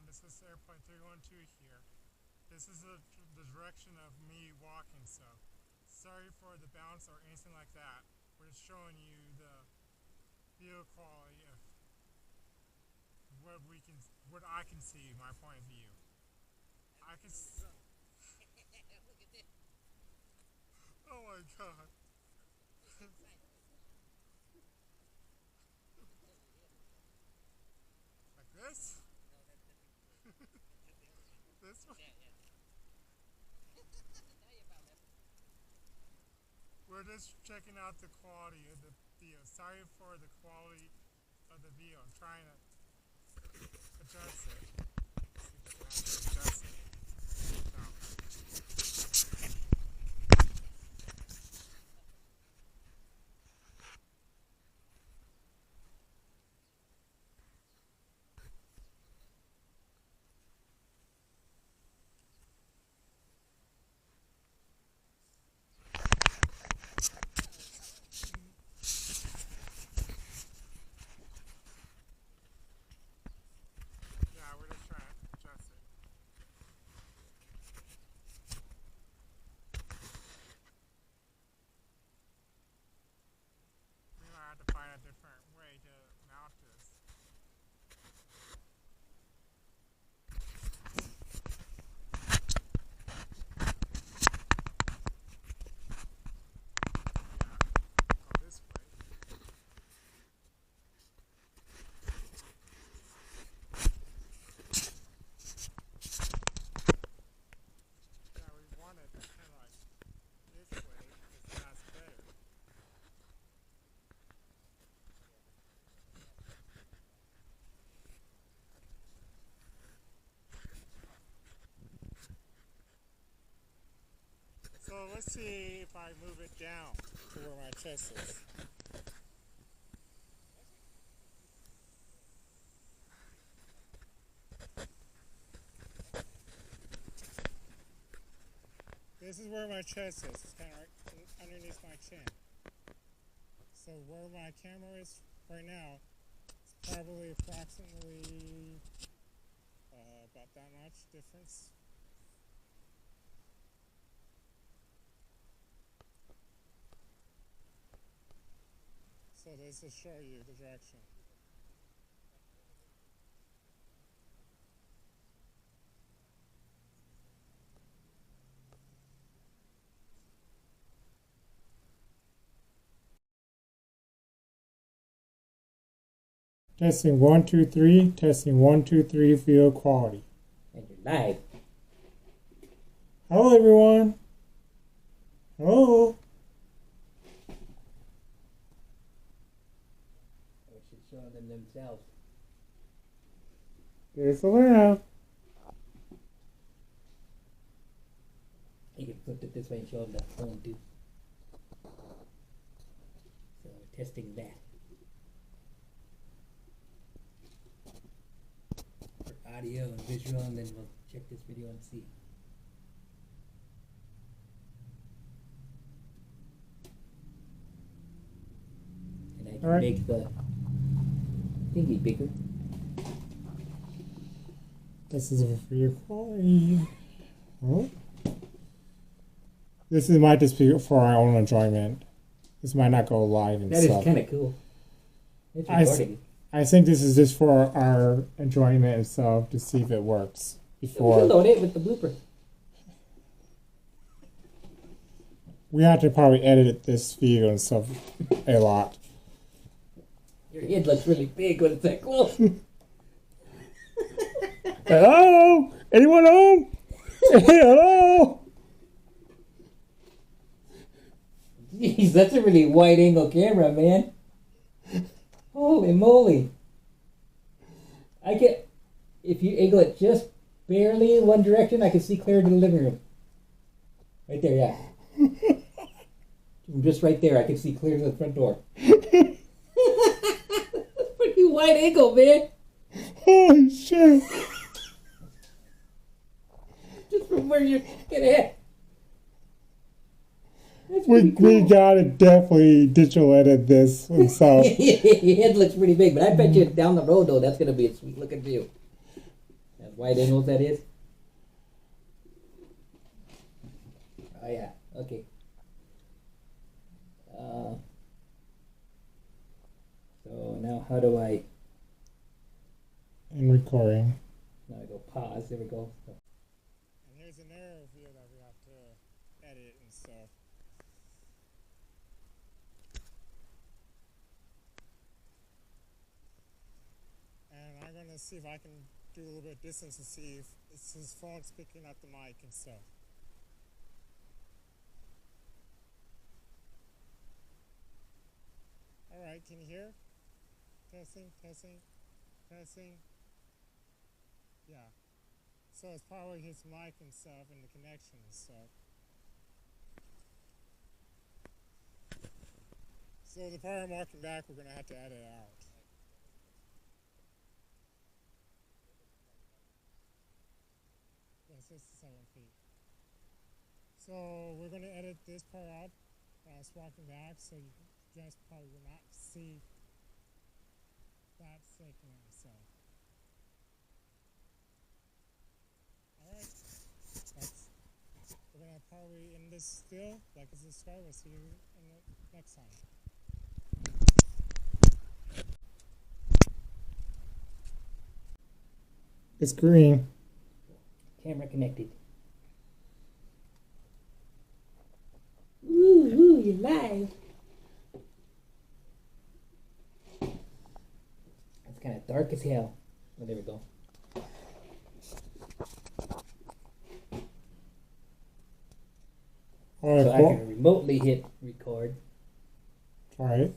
This is airplane 312 here. This is the direction of me walking, so sorry for the bounce or anything like that. We're just showing you the view quality of what I can see, my point of view. I can. Oh my god. Like this? This one? We're just checking out the quality of the video. Sorry for the quality of the video. I'm trying to adjust it. See if I can adjust it. No. Yeah, we're just trying to adjust it. We might have to find a different way to mount this. Yeah, go this way. Yeah, we want it kind of like this way because that's better. So let's see if I move it down to where my chest is. This is where my chest is. It's kind of right underneath my chin. So where my camera is right now, it's probably approximately about that much difference. So this will show you the direction. Testing 1 2 3. Testing 1 2 3. Video quality. And you're live. Hello everyone. Hello. They should show them themselves. There's the lab. You can flip it this way and show them that phone too. So we're testing that. For audio and visual, and then we'll check this video and see. And I can make the thingy bigger. This is for your quality. Oh. This is might just be for our own enjoyment. This might not go live and That stuff. is kind of cool. It's I recording. I think this is just for our enjoyment and stuff to see if it works before. We'll load it with the blooper. We have to probably edit this video and stuff a lot. Your head looks really big when it's that close. Hello? Anyone home? Hello? Jeez, that's a really wide angle camera, man. Holy moly. If you angle it just barely in one direction, I can see clear to the living room. Right there, yeah. Just right there, I can see clear to the front door. Pretty wide angle, man. Holy shit. Just from where you're looking at. We gotta definitely digital edit this and stuff. Your head looks pretty big, but I bet you down the road, though, that's going to be a sweet looking view. That's Wide angles, that is? Oh, yeah. Okay. So now how do I... In recording. Now I go pause. There we go. So, And here's an aerial view that we have to edit and stuff. And I'm gonna see if I can do a little bit of distance and see if it's his phone's picking up the mic and stuff. Alright, can you hear? Testing, testing, testing. Yeah. So it's probably his mic and stuff and the connection and stuff. So the part I'm walking back, we're gonna have to edit out. Yeah, 67 feet. So we're gonna edit this part out when I was walking back, so you guys probably will not see that segment. So, all right, we're gonna probably end this still. Like and subscribe. We'll see you in the next time. It's green. camera connected. Ooh, you're live. It's kind of dark as hell. Oh, there we go. All right, So I can remotely hit record. All right.